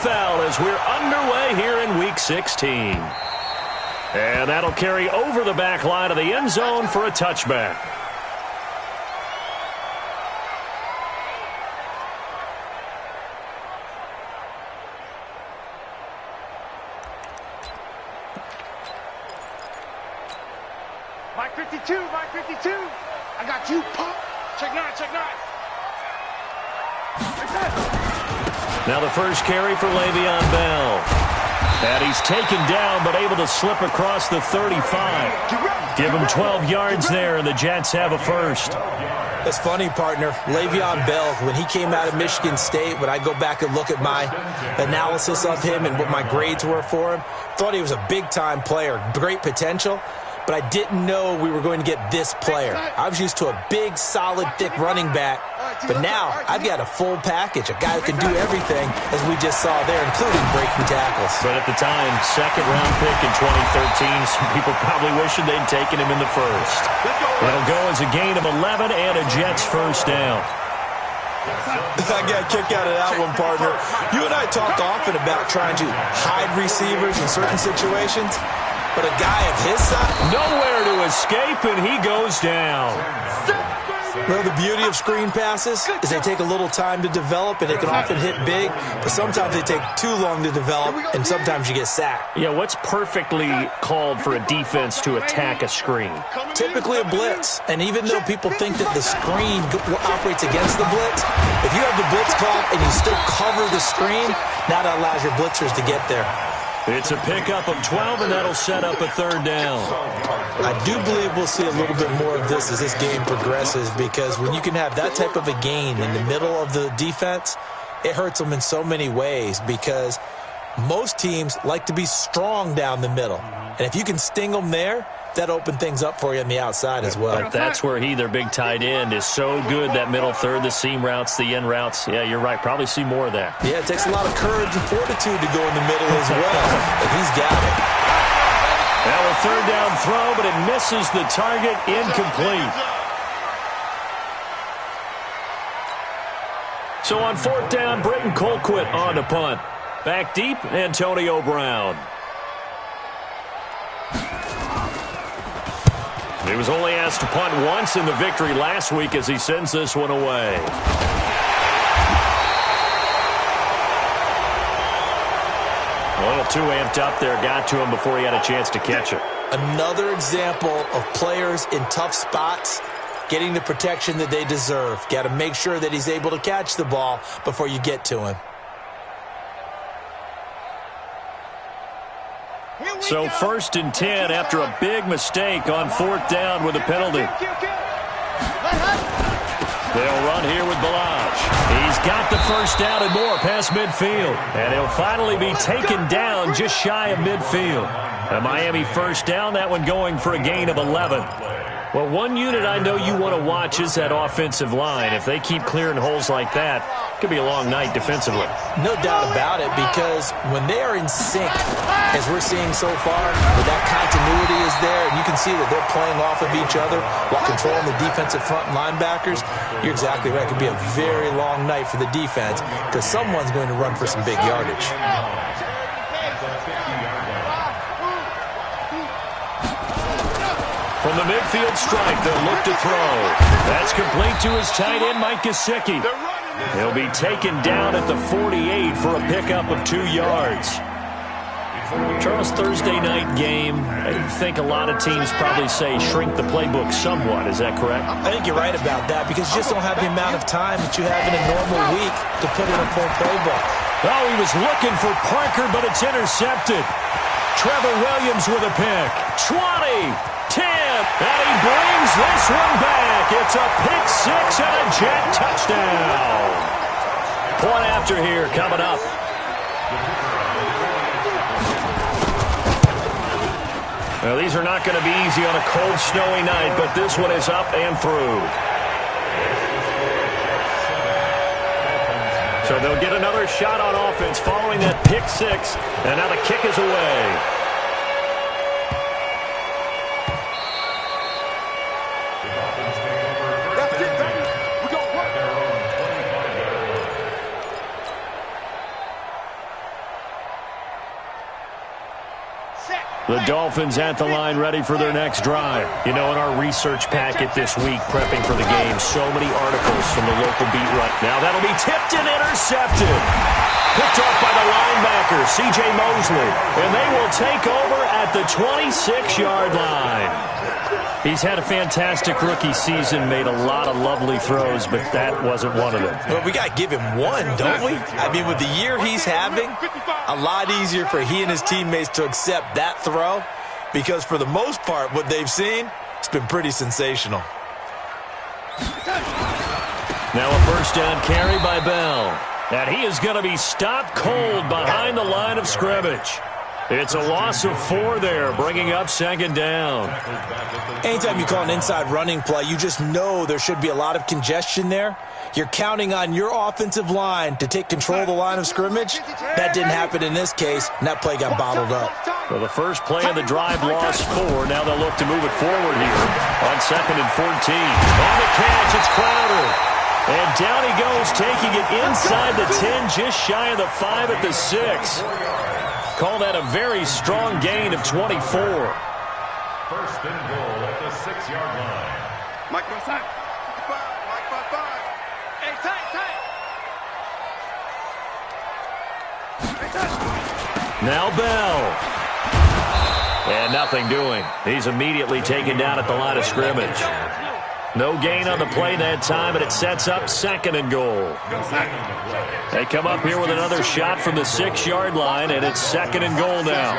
NFL as we're underway here in Week 16. And that'll carry over the back line of the end zone for a touchback. Mike 52, Mike 52. I got you, pump. Check nine, check nine. Now the first carry for Le'Veon Bell. And he's taken down, but able to slip across the 35. Give him 12 yards there, and the Jets have a first. It's funny, partner. Le'Veon Bell, when he came out of Michigan State, when I go back and look at my analysis of him and what my grades were for him, thought he was a big-time player, great potential. But I didn't know we were going to get this player. I was used to a big, solid, thick running back. But now I've got a full package, a guy who can do everything, as we just saw there, including breaking tackles. But at the time, second-round pick in 2013, some people probably wishing they'd taken him in the first. It'll go as a gain of 11 and a Jets first down. I got a kick out of that one, partner. You and I talk often about trying to hide receivers in certain situations. But a guy of his size, nowhere to escape, and he goes down. Well, the beauty of screen passes is they take a little time to develop, and they can often hit big, but sometimes they take too long to develop, and sometimes you get sacked. Yeah, what's perfectly called for a defense to attack a screen? Typically a blitz, and even though people think that the screen operates against the blitz, if you have the blitz called and you still cover the screen, now that allows your blitzers to get there. It's a pickup of 12, and that'll set up a third down. I do believe we'll see a little bit more of this as this game progresses, because when you can have that type of a gain in the middle of the defense, it hurts them in so many ways, because most teams like to be strong down the middle. And if you can sting them there, that opens things up for you on the outside as well. But that's where their big tight end, is so good, that middle third, the seam routes, the end routes. Yeah, you're right. Probably see more of that. Yeah, it takes a lot of courage and fortitude to go in the middle as well, if he's got it. Now a third down throw, but it misses the target, incomplete. So on fourth down, Britton Colquitt on to punt. Back deep, Antonio Brown. He was only asked to punt once in the victory last week as he sends this one away. A little too amped up there, got to him before he had a chance to catch it. Another example of players in tough spots getting the protection that they deserve. Got to make sure that he's able to catch the ball before you get to him. So first and 10 after a big mistake on fourth down with a penalty. They'll run here with Balaj. He's got the first down and more past midfield. And he'll finally be taken down just shy of midfield. A Miami first down, that one going for a gain of 11. Well, one unit I know you want to watch is that offensive line. If they keep clearing holes like that, it could be a long night defensively. No doubt about it, because when they are in sync, as we're seeing so far, where that continuity is there, and you can see that they're playing off of each other while controlling the defensive front linebackers, you're exactly right. It could be a very long night for the defense, because someone's going to run for some big yardage. From the midfield strike, they'll look to throw. That's complete to his tight end, Mike Gesicki. He'll be taken down at the 48 for a pickup of 2 yards. Charles, Thursday night game, I think a lot of teams probably say shrink the playbook somewhat. Is that correct? I think you're right about that, because you just don't have the amount of time that you have in a normal week to put in a full playbook. Oh, he was looking for Parker, but it's intercepted. Trevor Williams with a pick. 20, 10, and he brings this one back. It's a pick six and a Jet touchdown. Point after here coming up. Well, these are not going to be easy on a cold, snowy night, but this one is up and through. So they'll get another shot on offense following that pick six, and now the kick is away. The Dolphins at the line ready for their next drive. You know, in our research packet this week, prepping for the game, so many articles from the local beat writer. Now that'll be tipped and intercepted. Picked off by the linebacker, C.J. Mosley. And they will take over at the 26-yard line. He's had a fantastic rookie season, made a lot of lovely throws, but that wasn't one of them. Well, we got to give him one, don't we? I mean, with the year he's having, a lot easier for he and his teammates to accept that throw because for the most part, what they've seen, it's been pretty sensational. Now a first down carry by Bell. And he is going to be stopped cold behind the line of scrimmage. It's a loss of 4 there, bringing up second down. Anytime you call an inside running play, you just know there should be a lot of congestion there. You're counting on your offensive line to take control of the line of scrimmage. That didn't happen in this case, and that play got bottled up. Well, the first play of the drive lost 4. Now they'll look to move it forward here on 2nd and 14. On the catch, it's Crowder. And down he goes, taking it inside the 10, just shy of the 5 at the 6. Call that a very strong gain of 24. First and goal at the 6-yard line. Mike, go side. Mike, 5. Hey, tight. Now Bell. And nothing doing. He's immediately taken down at the line of scrimmage. No gain on the play that time, and it sets up 2nd and goal. They come up here with another shot from the 6-yard line, and it's 2nd and goal now.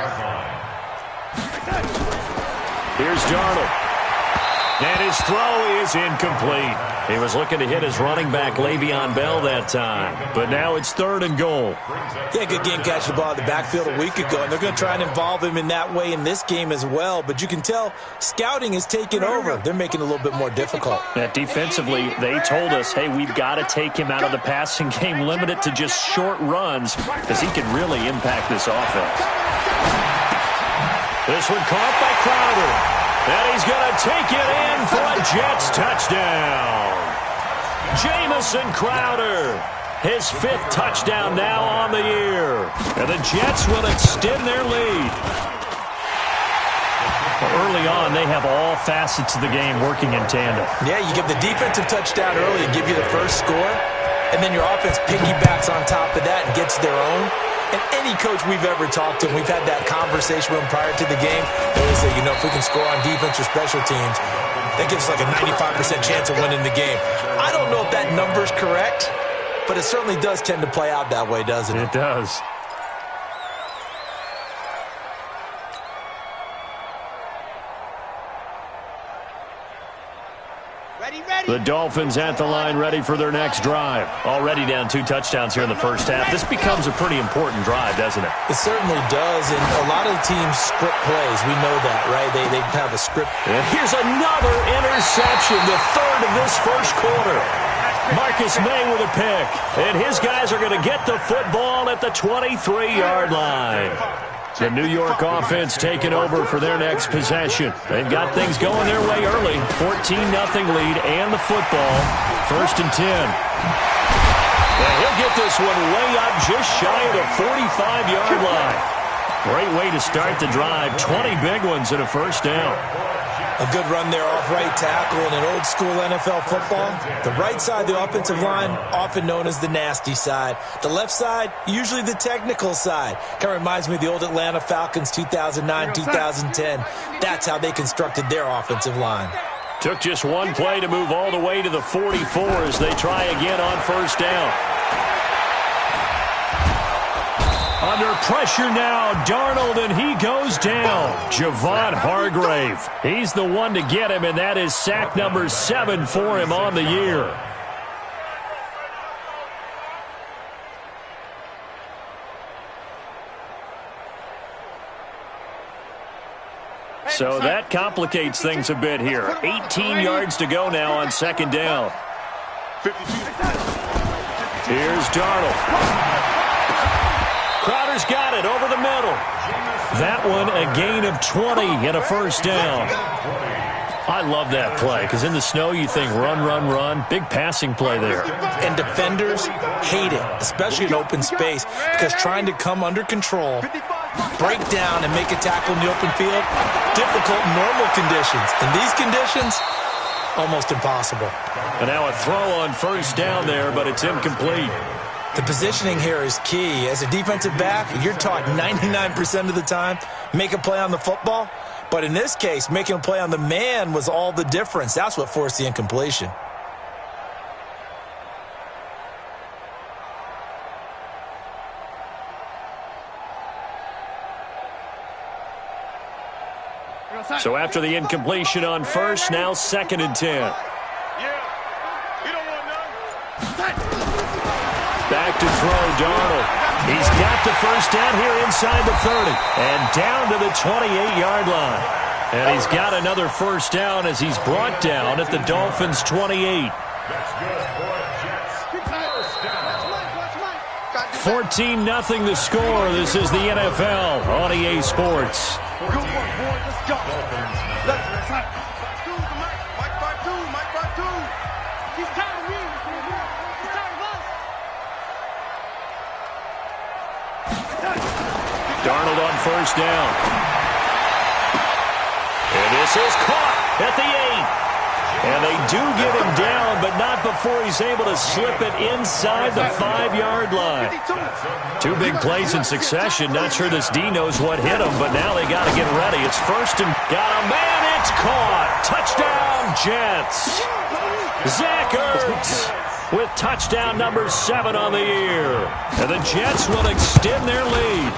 Here's Darnold. And his throw is incomplete. He was looking to hit his running back, Le'Veon Bell, that time. But now it's 3rd and goal. Yeah, good game catching the ball in the backfield a week ago, and they're going to try and involve him in that way in this game as well. But you can tell scouting is taking over. They're making it a little bit more difficult. That defensively, they told us, hey, we've got to take him out of the passing game, limit it to just short runs, because he can really impact this offense. This one caught by Crowder. And he's going to take it in for a Jets touchdown. Jamison Crowder, his 5th touchdown now on the year. And the Jets will extend their lead. Early on, they have all facets of the game working in tandem. Yeah, you give the defensive touchdown early and give you the first score, and then your offense piggybacks on top of that and gets their own. And any coach we've ever talked to, we've had that conversation with them prior to the game, they always say, you know, if we can score on defense or special teams, that gives us like a 95% chance of winning the game. I don't know if that number's correct, but it certainly does tend to play out that way, doesn't it? It does. The Dolphins at the line ready for their next drive. Already down 2 touchdowns here in the first half. This becomes a pretty important drive, doesn't it? It certainly does, and a lot of the teams script plays. We know that, right? They have a script. And here's another interception, the 3rd of this first quarter. Marcus May with a pick, and his guys are going to get the football at the 23-yard line. The New York offense taking over for their next possession. They've got things going their way early. 14-0 lead and the football. 1st and 10. And he'll get this one way up just shy of the 45-yard line. Great way to start the drive. 20 big ones and a first down. A good run there off right tackle in an old-school NFL football. The right side, the offensive line, often known as the nasty side. The left side, usually the technical side. Kind of reminds me of the old Atlanta Falcons 2009, 2010. That's how they constructed their offensive line. Took just one play to move all the way to the 44 as they try again on first down. Under pressure now, Darnold, and he goes down. Javon Hargrave. He's the one to get him, and that is sack number 7 for him on the year. So that complicates things a bit here. 18 yards to go now on 2nd down. Here's Darnold. Crowder's got it over the middle. That one a gain of 20 and a first down. I love that play because in the snow you think run, run, run. Big passing play there. And defenders hate it, especially in open space, because trying to come under control, break down, and make a tackle in the open field, difficult in normal conditions. In these conditions, almost impossible. And now a throw on first down there, but it's incomplete. The positioning here is key. As a defensive back, you're taught 99% of the time, make a play on the football. But in this case, making a play on the man was all the difference. That's what forced the incompletion. So after the incompletion on first, now 2nd and 10. Back to throw, Darnold. He's got the first down here inside the 30 and down to the 28-yard line. And he's got another first down as he's brought down at the Dolphins' 28. 14-0 the score. This is the NFL on EA Sports. Good one, boy. Let's go. Let's go. He's tired of me. He's tired of us. Darnold on first down. And this is caught at the 8. And they do get him down, but not before he's able to slip it inside the 5-yard line. 2 big plays in succession. Not sure this D knows what hit him, but now they got to get ready. It's first and got a man. It's caught. Touchdown, Jets. Zach Ertz with touchdown number 7 on the year. And the Jets will extend their lead.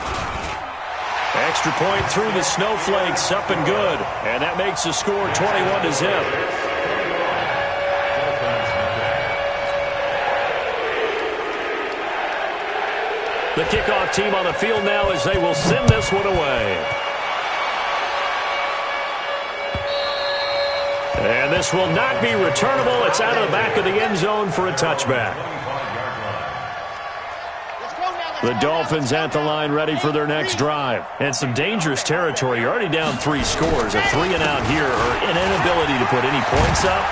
Extra point through the snowflakes, up and good. And that makes the score 21-0. The kickoff team on the field now as they will send this one away. And this will not be returnable. It's out of the back of the end zone for a touchback. The Dolphins at the line ready for their next drive. And some dangerous territory. You're already down 3 scores. A 3-and-out here or an inability to put any points up.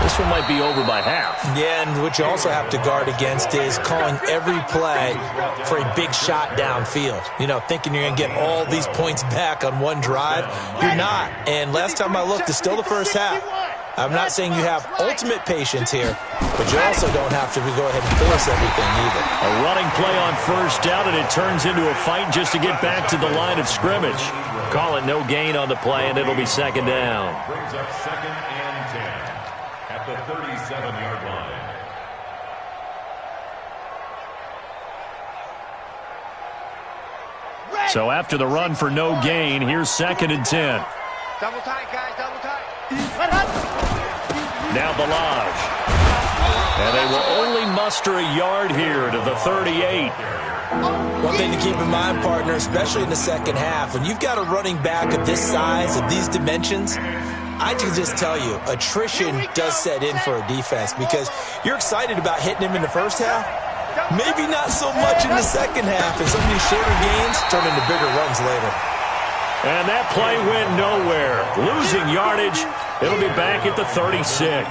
This one might be over by half. Yeah, and what you also have to guard against is calling every play for a big shot downfield. You know, thinking you're going to get all these points back on one drive. You're not. And last time I looked, it's still the first half. I'm not saying you have ultimate patience here, but you also don't have to go ahead and force everything either. A running play on first down, and it turns into a fight just to get back to the line of scrimmage. Call it no gain on the play, and it'll be 2nd down. Brings up 2nd and 10 at the 37-yard line. So after the run for no gain, here's 2nd and 10. Double tight, guys. Double tight. Now Balaj. And they will only muster a yard here to the 38. One thing to keep in mind, partner, especially in the second half, when you've got a running back of this size, of these dimensions, I can just tell you, attrition does set in for a defense because you're excited about hitting him in the first half. Maybe not so much in the second half, and some of these shorter gains turn into bigger runs later. And that play went nowhere. Losing yardage. It'll be back at the 36.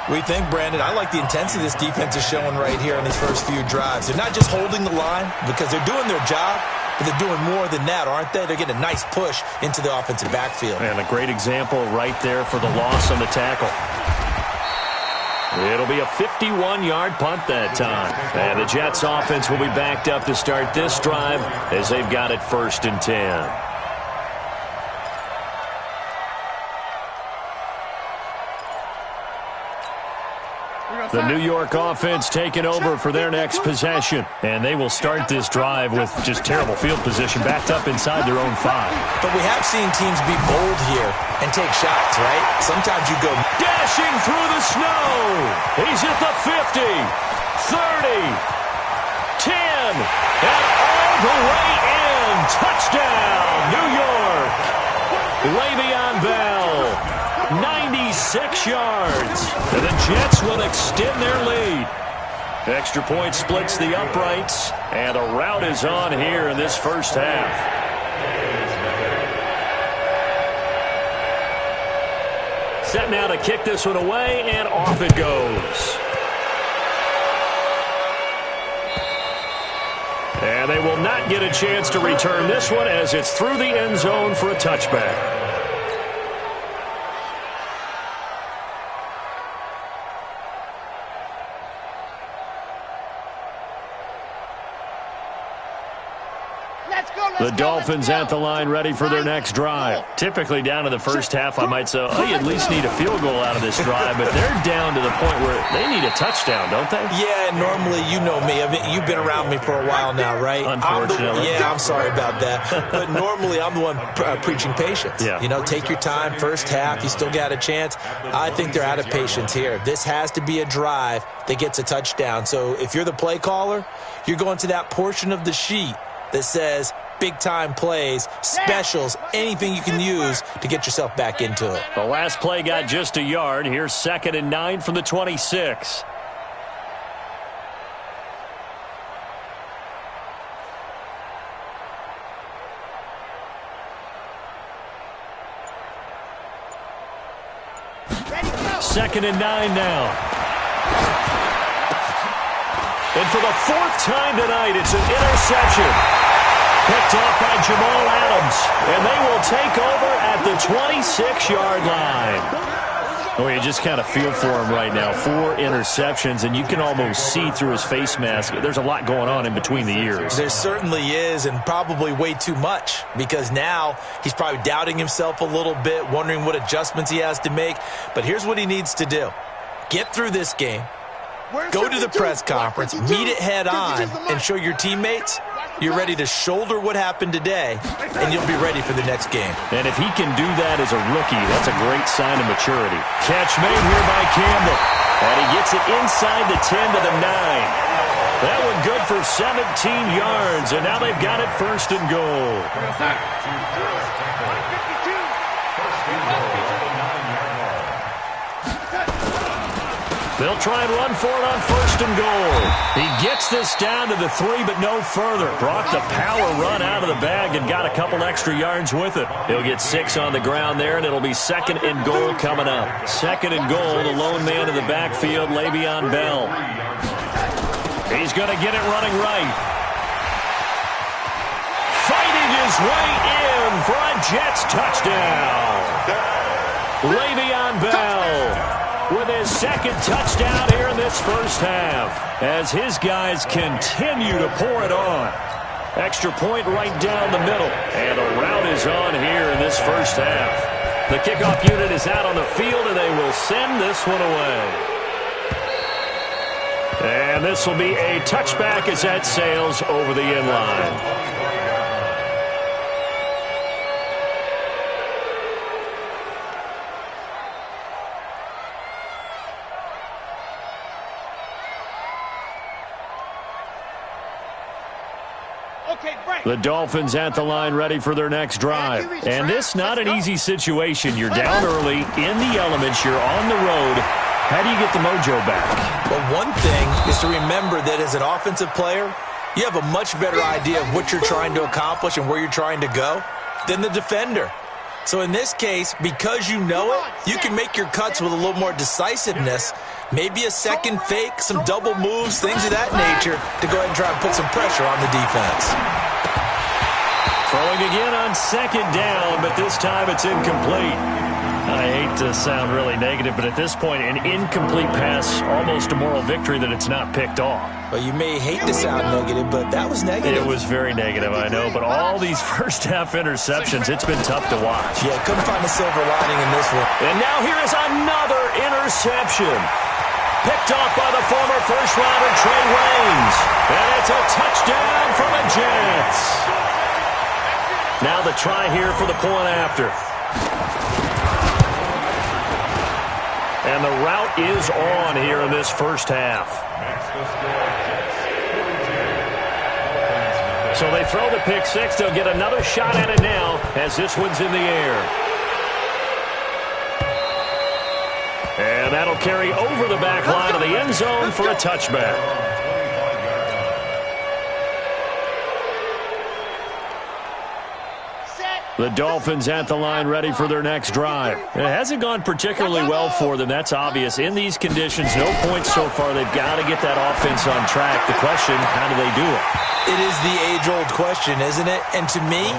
We think, Brandon, I like the intensity this defense is showing right here on these first few drives. They're not just holding the line because they're doing their job, but they're doing more than that, aren't they? They're getting a nice push into the offensive backfield. And a great example right there for the loss on the tackle. It'll be a 51-yard punt that time. And the Jets offense will be backed up to start this drive as they've got it 1st and 10. The New York offense taking over for their next possession. And they will start this drive with just terrible field position, backed up inside their own 5. But we have seen teams be bold here and take shots, right? Sometimes you go dashing through the snow. He's at the 50, 30, 10, and all the way in. Touchdown, New York. Le'Veon Bell. 96 yards. And the Jets will extend their lead. Extra point splits the uprights. And a rout is on here in this first half. set now to kick this one away, and off it goes. And they will not get a chance to return this one as it's through the end zone for a touchback. The Dolphins at the line ready for their next drive. Typically down to the first half, I might say, oh, you at least need a field goal out of this drive, but they're down to the point where they need a touchdown, don't they? Yeah, normally, you know me. I mean, you've been around me for a while now, right? Unfortunately. I'm sorry about that. But normally, I'm the one preaching patience. Yeah. You know, take your time. First half, you still got a chance. I think they're out of patience here. This has to be a drive that gets a touchdown. So if you're the play caller, you're going to that portion of the sheet that says big-time plays, specials, anything you can use to get yourself back into it. The last play got just a yard. Here's 2nd and 9 from the 26. Second and 9 now. And for the 4th time tonight, it's an interception. Picked off by Jamal Adams, and they will take over at the 26-yard line. Oh, you just kind of feel for him right now. 4 interceptions, and you can almost see through his face mask. There's a lot going on in between the ears. There certainly is, and probably way too much, because now he's probably doubting himself a little bit, wondering what adjustments he has to make. But here's what he needs to do. Get through this game, go to the press conference, meet it head on, and show your teammates you're ready to shoulder what happened today, and you'll be ready for the next game. And if he can do that as a rookie, that's a great sign of maturity. Catch made here by Campbell. And he gets it inside the 10 to the 9. That one good for 17 yards, and now they've got it 1st and goal. They'll try and run for it on 1st and goal. He gets this down to the 3, but no further. Brought the power run out of the bag and got a couple extra yards with it. He'll get 6 on the ground there, and it'll be 2nd and goal coming up. 2nd and goal, the lone man in the backfield, Le'Veon Bell. He's going to get it running right. Fighting his way in for a Jets touchdown. Le'Veon Bell with his 2nd touchdown here in this first half, as his guys continue to pour it on. Extra point right down the middle, and a rout is on here in this first half. The kickoff unit is out on the field, and they will send this one away. And this will be a touchback as that sails over the end line. The Dolphins at the line ready for their next drive. And this not an easy situation. You're down early, in the elements, you're on the road. How do you get the mojo back? Well, one thing is to remember that as an offensive player, you have a much better idea of what you're trying to accomplish and where you're trying to go than the defender. So in this case, because you know it, you can make your cuts with a little more decisiveness, maybe a second fake, some double moves, things of that nature, to go ahead and try and put some pressure on the defense. Throwing again on 2nd down, but this time it's incomplete. I hate to sound really negative, but at this point, an incomplete pass, almost a moral victory that it's not picked off. Well, you may hate to sound negative, but that was negative. It was very negative, I know, but all these first-half interceptions, it's been tough to watch. Yeah, couldn't find a silver lining in this one. And now here is another interception. Picked off by the former first-rounder Trey Waynes. And it's a touchdown for the Jets. Now the try here for the point after. And the route is on here in this first half. So they throw the pick 6. They'll get another shot at it now as this one's in the air. And that'll carry over the back line of the end zone for a touchback. The Dolphins at the line ready for their next drive. It hasn't gone particularly well for them. That's obvious. In these conditions, no points so far. They've got to get that offense on track. The question, how do they do it? It is the age-old question, isn't it? And to me,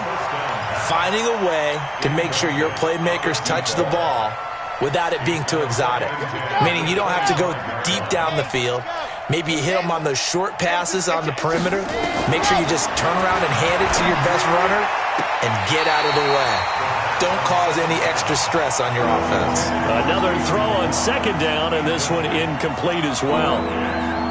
finding a way to make sure your playmakers touch the ball without it being too exotic. Meaning you don't have to go deep down the field. Maybe you hit them on those short passes on the perimeter. Make sure you just turn around and hand it to your best runner and get out of the way. Don't cause any extra stress on your offense. Another throw on second down, and this one incomplete as well.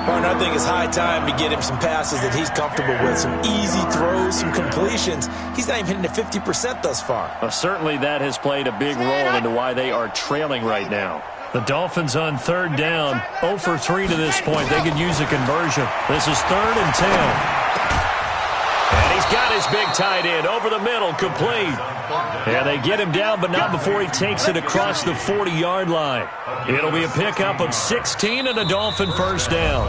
Partner, I think it's high time to get him some passes that he's comfortable with. Some easy throws, some completions. He's not even hitting the 50% thus far. Well, certainly that has played a big role into why they are trailing right now. The Dolphins on third down, 0 for 3 to this point. They could use a conversion. This is 3rd and 10. And he's got his big tight end over the middle, complete. And they get him down, but not before he takes it across the 40-yard line. It'll be a pickup of 16 and a Dolphin first down.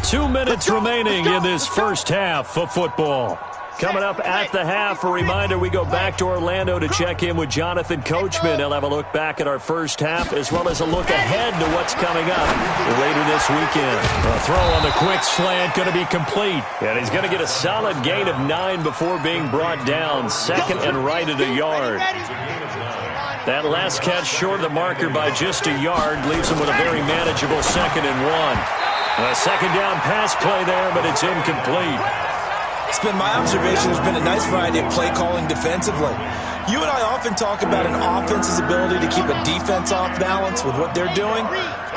2 minutes remaining in this first half of football. Coming up at the half, a reminder, we go back to Orlando to check in with Jonathan Coachman. He'll have a look back at our first half as well as a look ahead to what's coming up later this weekend. A throw on the quick slant going to be complete. And he's going to get a solid gain of 9 before being brought down. Second and right at a yard. That last catch short of the marker by just a yard leaves him with a very manageable 2nd and 1. A second down pass play there, but it's incomplete. It's been my observation there's been a nice variety of play calling defensively. You and I often talk about an offense's ability to keep a defense off balance with what they're doing.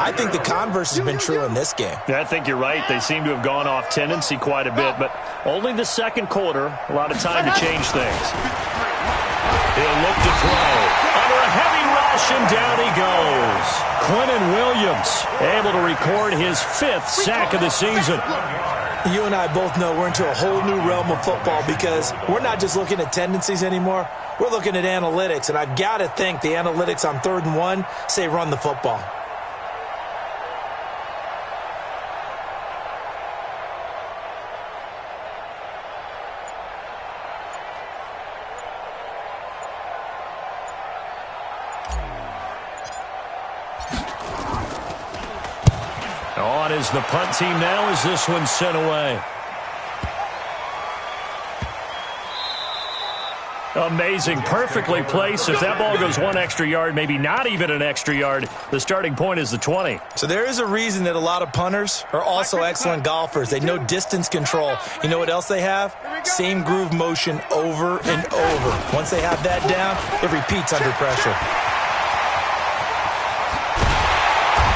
I think the converse has been true in this game. Yeah, I think you're right. They seem to have gone off tendency quite a bit, but only the second quarter, a lot of time to change things. He'll look to throw. Under a heavy rush, and down he goes. Quinnen Williams able to record his 5th sack of the season. You and I both know we're into a whole new realm of football because we're not just looking at tendencies anymore. We're looking at analytics, and I've got to think the analytics on 3rd and 1 say run the football. On is the punt team now as this one's sent away. Amazing, perfectly placed. If that ball goes 1 extra yard, maybe not even an extra yard, the starting point is the 20. So there is a reason that a lot of punters are also excellent golfers. They know distance control. You know what else they have? Same groove motion over and over. Once they have that down, it repeats under pressure.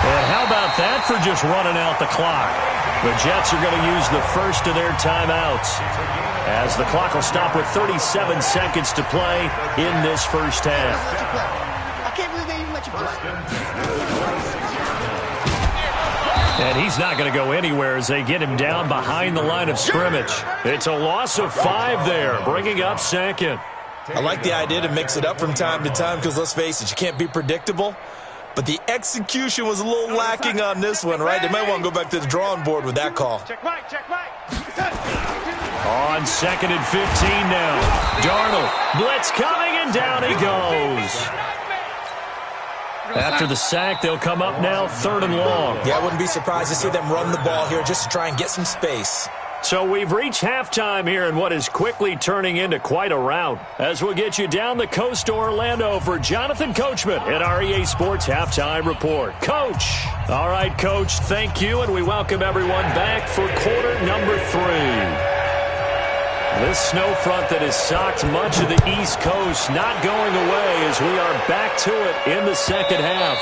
And how about that for just running out the clock? The Jets are going to use the first of their timeouts as the clock will stop with 37 seconds to play in this first half. I can't believe they even let you play. And he's not going to go anywhere as they get him down behind the line of scrimmage. It's a loss of 5 there, bringing up 2nd. I like the idea to mix it up from time to time because, let's face it, you can't be predictable. But the execution was a little lacking on this one, right? They might want to go back to the drawing board with that call. Check right, check right. On 2nd and 15 now. Darnold, blitz coming, and down he goes. After the sack, they'll come up now 3rd and long. Yeah, I wouldn't be surprised to see them run the ball here just to try and get some space. So we've reached halftime here in what is quickly turning into quite a rout. As we'll get you down the coast to Orlando for Jonathan Coachman at our EA Sports Halftime Report. Coach. All right, Coach, thank you, and we welcome everyone back for quarter number 3. This snow front that has socked much of the East Coast not going away as we are back to it in the second half.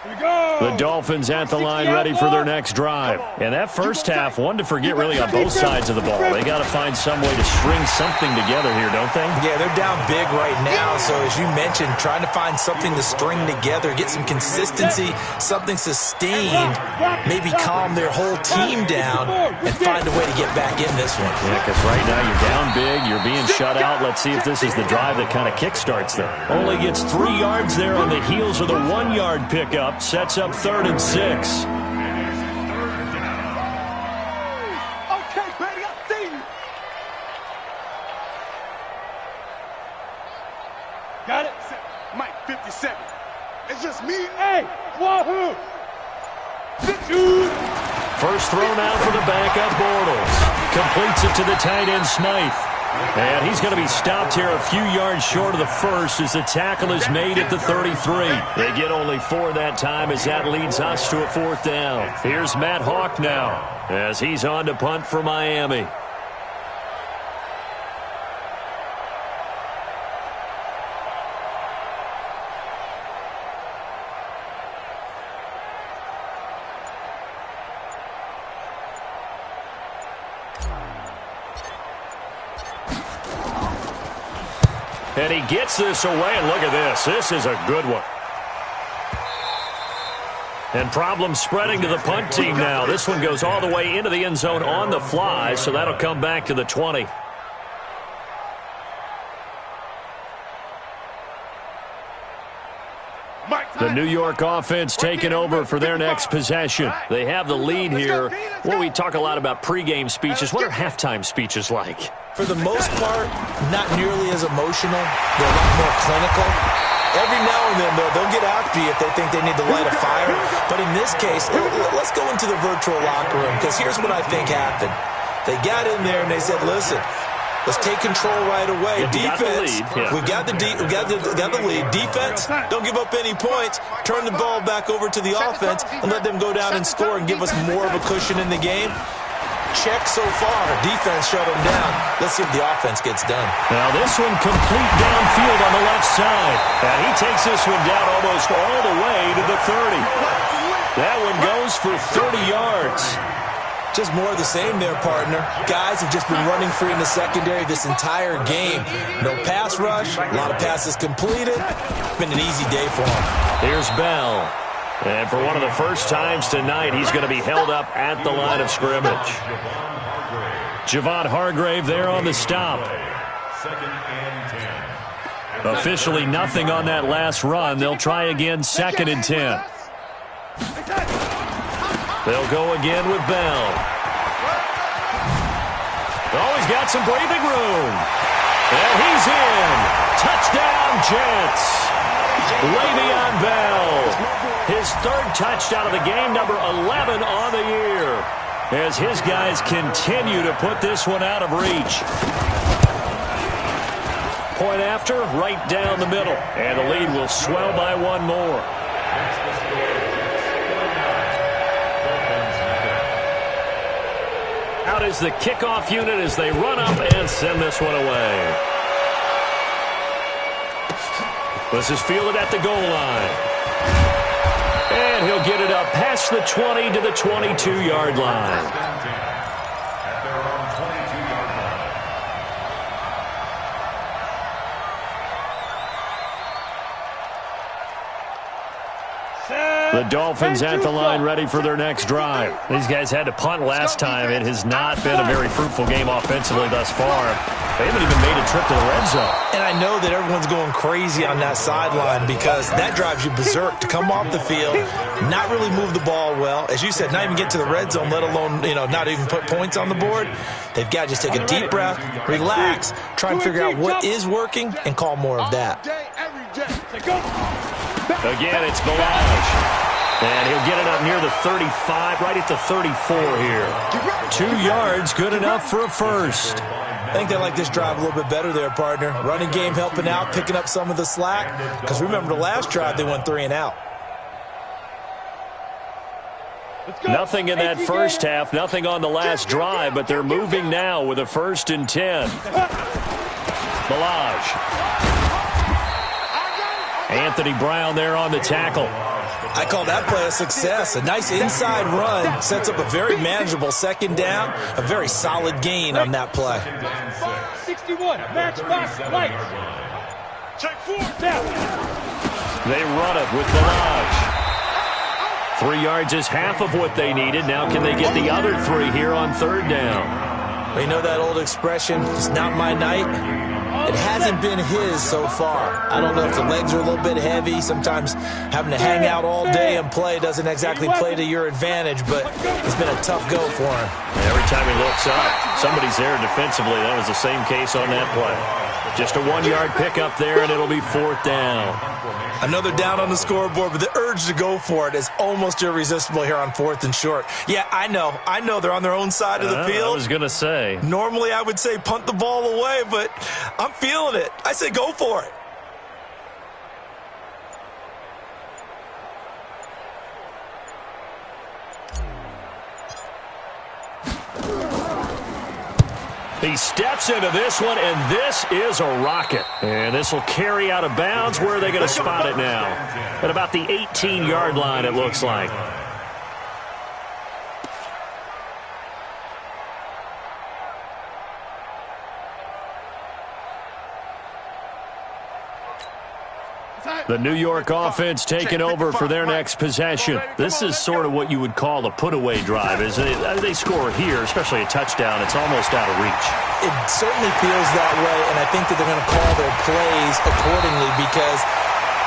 The Dolphins at the line ready for their next drive. And that first half, one to forget really on both sides of the ball. They got to find some way to string something together here, don't they? Yeah, they're down big right now. So as you mentioned, trying to find something to string together, get some consistency, something sustained, maybe calm their whole team down and find a way to get back in this one. Yeah, because right now you're down big, you're being shut out. Let's see if this is the drive that kind of kickstarts them. Only gets 3 yards there on the heels of the 1-yard pickup. Sets up 3rd and 6. Okay, buddy, I see you. Got it? Mike, 57. It's just me. Hey, wahoo! First throw now for the backup Bortles. Completes it to the tight end Smythe. And he's going to be stopped here a few yards short of the first as the tackle is made at the 33. They get only 4 that time as that leads us to a 4th down. Here's Matt Hawk now as he's on to punt for Miami. And he gets this away, and look at this. This is a good one. And problem spreading to the punt team now. This one goes all the way into the end zone on the fly, so that'll come back to the 20. The New York offense taking over for their next possession. They have the lead here. Well, we talk a lot about pregame speeches. What are halftime speeches like? For the most part, not nearly as emotional. They're a lot more clinical. Every now and then, though, they'll get after you if they think they need to light a fire. But in this case, let's go into the virtual locker room, because here's what I think happened. They got in there and they said, listen, let's take control right away. Defense, we got the lead. Defense, don't give up any points. Turn the ball back over to the offense and let them go down and score and give us more of a cushion in the game. Check so far. Defense shut them down. Let's see if the offense gets done. Now this one complete downfield on the left side. And he takes this one down almost all the way to the 30. That one goes for 30 yards. Just more of the same there, partner. Guys have just been running free in the secondary this entire game. No pass rush, a lot of passes completed. Been an easy day for them. Here's Bell. And for one of the first times tonight, he's going to be held up at the line of scrimmage. Javon Hargrave there on the stop. Officially nothing on that last run. They'll try again 2nd and 10. They'll go again with Bell. Oh, he's got some breathing room. And he's in. Touchdown, Jets. Le'Veon Bell. His 3rd touchdown of the game, number 11 on the year. As his guys continue to put this one out of reach. Point after, right down the middle. And the lead will swell by 1 more. Out is the kickoff unit as they run up and send this one away. This is fielded at the goal line. And he'll get it up past the 20 to the 22-yard line. At their own 22-yard line. The Dolphins at the line ready for their next drive. These guys had to punt last time. It has not been a very fruitful game offensively thus far. They haven't even made a trip to the red zone. And I know that everyone's going crazy on that sideline because that drives you berserk to come off the field, not really move the ball well. As you said, not even get to the red zone, let alone, not even put points on the board. They've got to just take a deep breath, relax, try and figure out what is working, and call more of that. Again, it's Balaj. And he'll get it up near the 35, right at the 34 here. 2 yards, good enough for a first. I think they like this drive a little bit better there, partner. Running game helping out, picking up some of the slack. Because remember, the last drive, they went 3 and out. Nothing in that first half, nothing on the last drive, but they're moving now with a 1st and 10. Balaj. Anthony Brown there on the tackle. I call that play a success. A nice inside run sets up a very manageable second down, a very solid gain on that play. 61, match box, light. Check 4, down. They run it with Balaj. 3 yards is half of what they needed. Now can they get the other 3 here on third down? You know that old expression, it's not my night? It hasn't been his so far. I don't know if the legs are a little bit heavy. Sometimes having to hang out all day and play doesn't exactly play to your advantage, but it's been a tough go for him. Every time he looks up, somebody's there defensively. That was the same case on that play. Just a 1-yard pickup there, and it'll be fourth down. Another down on the scoreboard, but the urge to go for it is almost irresistible here on 4th and short. Yeah, I know they're on their own side of the field. I was going to say. Normally I would say punt the ball away, but I'm feeling it. I say go for it. He steps into this one, and this is a rocket. And this will carry out of bounds. Where are they going to spot it now? At about the 18-yard line, it looks like. The New York offense taking over for their next possession. This is sort of what you would call a put-away drive. As they score here, especially a touchdown, it's almost out of reach. It certainly feels that way, and I think that they're going to call their plays accordingly because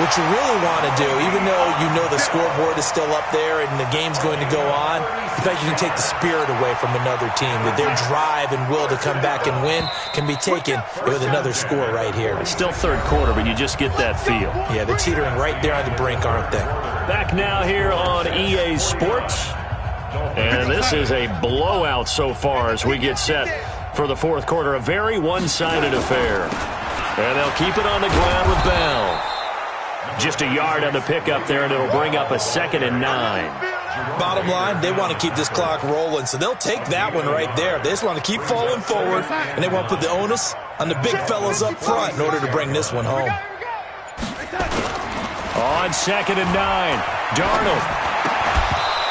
what you really want to do, even though you know the scoreboard is still up there and the game's going to go on, in fact, you can take the spirit away from another team. That their drive and will to come back and win can be taken with another score right here. It's still third quarter, but you just get that feel. Yeah, they're teetering right there on the brink, aren't they? Back now here on EA Sports. And this is a blowout so far as we get set for the fourth quarter. A very one-sided affair. And they'll keep it on the ground with Bell. Just a yard on the pickup there, and it'll bring up a 2nd and 9. Bottom line, they want to keep this clock rolling, so they'll take that one right there. They just want to keep falling forward, and they want to put the onus on the big fellas up front in order to bring this one home. On 2nd and 9, Darnold.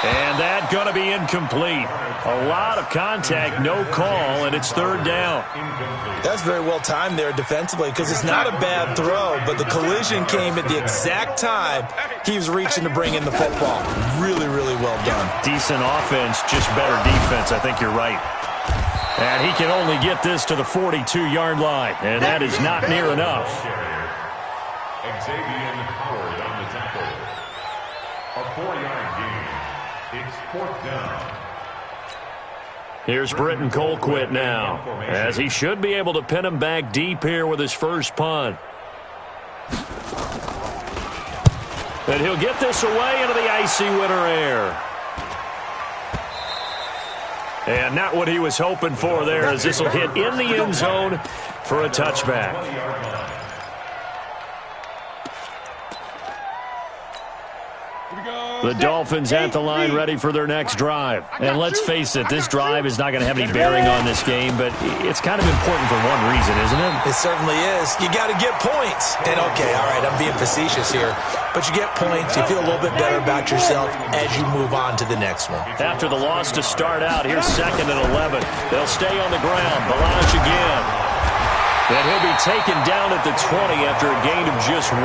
And that going to be incomplete. A lot of contact, no call, and it's third down. That's very well timed there defensively because it's not a bad throw, but the collision came at the exact time he was reaching to bring in the football. Really, really well done. Decent offense, just better defense. I think you're right. And he can only get this to the 42-yard line, and that is not near enough. Xavier Howard on the tackle. A 4-yard gain. It's fourth down. Here's Britton Colquitt now, as he should be able to pin him back deep here with his first punt. And he'll get this away into the icy winter air. And not what he was hoping for there, as this will hit in the end zone for a touchback. The Dolphins at the line ready for their next drive. And let's face it, this drive is not going to have any bearing on this game, but it's kind of important for one reason, isn't it? It certainly is. You got to get points. And okay, all right, I'm being facetious here, but you get points, you feel a little bit better about yourself as you move on to the next one. After the loss to start out, here's 2nd and 11. They'll stay on the ground. Balaj again. And he'll be taken down at the 20 after a gain of just 1.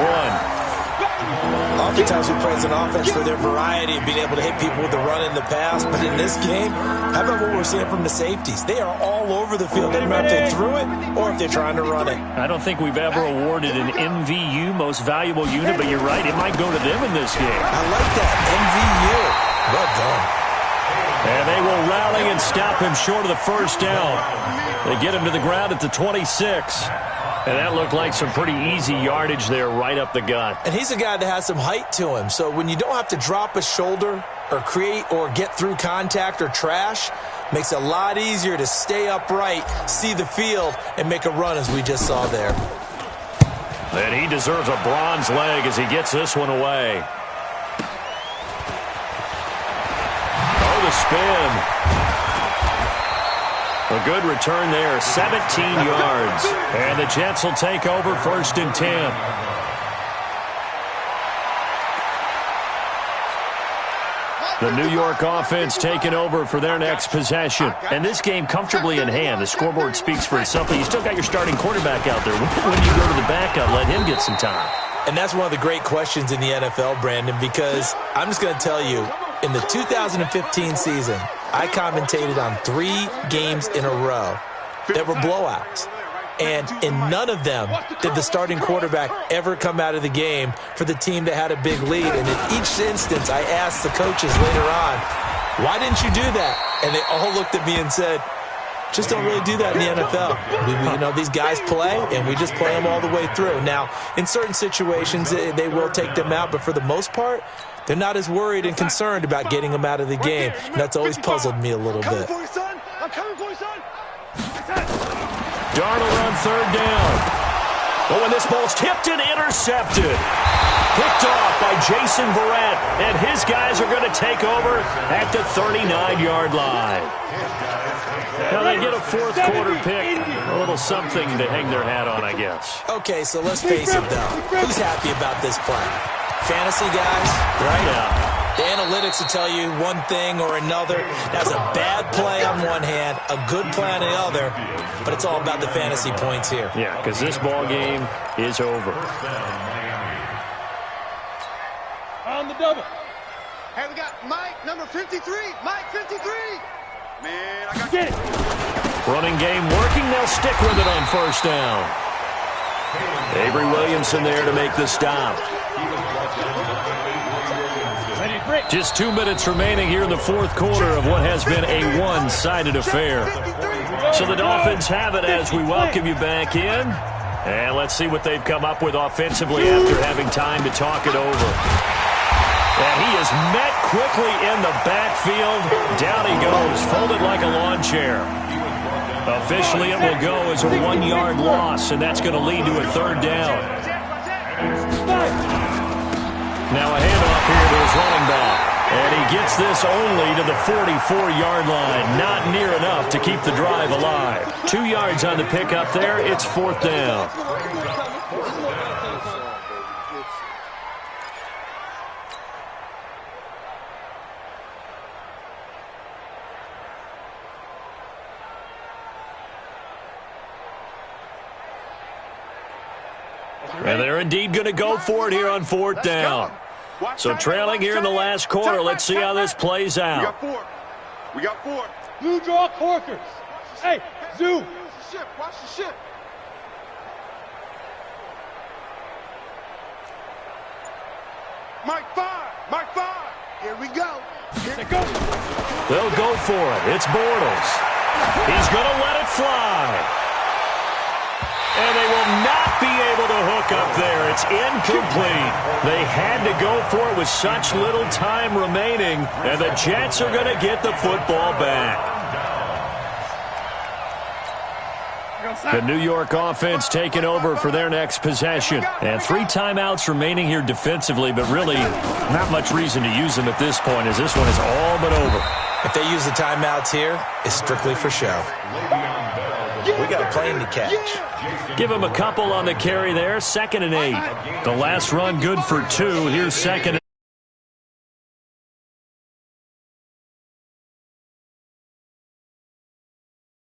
Oftentimes we praise an offense for their variety of being able to hit people with the run in the pass, but in this game, how about what we're seeing from the safeties? They are all over the field. Doesn't matter if they threw it or if they're trying to run it. I don't think we've ever awarded an MVU, most valuable unit, but you're right, it might go to them in this game. I like that, MVU. Well done. And they will rally and stop him short of the first down. They get him to the ground at the 26. And that looked like some pretty easy yardage there right up the gut. And he's a guy that has some height to him. So when you don't have to drop a shoulder or create or get through contact or trash, makes it a lot easier to stay upright, see the field, and make a run as we just saw there. And he deserves a bronze leg as he gets this one away. Oh, the spin. A good return there, 17 yards. And the Jets will take over 1st and 10. The New York offense taking over for their next possession. And this game comfortably in hand. The scoreboard speaks for itself, but you still got your starting quarterback out there. When you go to the backup, let him get some time. And that's one of the great questions in the NFL, Brandon, because I'm just going to tell you, in the 2015 season, I commentated on 3 games in a row that were blowouts. And in none of them did the starting quarterback ever come out of the game for the team that had a big lead. And in each instance, I asked the coaches later on, why didn't you do that? And they all looked at me and said, just don't really do that in the NFL. These guys play, and we just play them all the way through. Now, in certain situations, they will take them out, but for the most part, they're not as worried and concerned about getting them out of the game. And that's always puzzled me a little bit. I'm coming for you, son. Darnold on third down. Oh, and this ball's tipped and intercepted. Picked off by Jason Verrett, and his guys are going to take over at the 39-yard line. Now they get a fourth quarter pick, a little something to hang their hat on, I guess. Okay, so let's face it, though. Who's happy about this play? Fantasy guys, right? Yeah. The analytics will tell you one thing or another. That's a bad play on one hand, a good play on the other, but it's all about the fantasy points here. Yeah, because this ball game is over. On the double. Hey, we got Mike, number 53. Mike, 53. Man, I got it. Running game working. They'll stick with it on first down. Avery Williamson there to make the stop. Just 2 minutes remaining here in the fourth quarter of what has been a one-sided affair. So the Dolphins have it as we welcome you back in. And let's see what they've come up with offensively after having time to talk it over. And he is met quickly in the backfield. Down he goes, folded like a lawn chair. Officially, it will go as a 1-yard loss, and that's going to lead to a third down. Now a handoff here to his running back. And he gets this only to the 44-yard line. Not near enough to keep the drive alive. 2 yards on the pickup there. It's fourth down. And they're indeed going to go for it here on fourth down. So trailing here in the last quarter. Let's see how this plays out. We got four. Blue draw corkers. Hey, zoom. Watch the ship. Mike 5. Here we go. They'll go for it. It's Bortles. He's going to let it fly. And they will not be able to hook up there. It's incomplete. They had to go for it with such little time remaining, and the Jets are going to get the football back. The New York offense taking over for their next possession. And 3 timeouts remaining here defensively, but really not much reason to use them at this point, as this one is all but over. If they use the timeouts here, it's strictly for show. We got a plane to catch. Give him a couple on the carry there. 2nd and 8. The last run good for 2. Here's 2nd.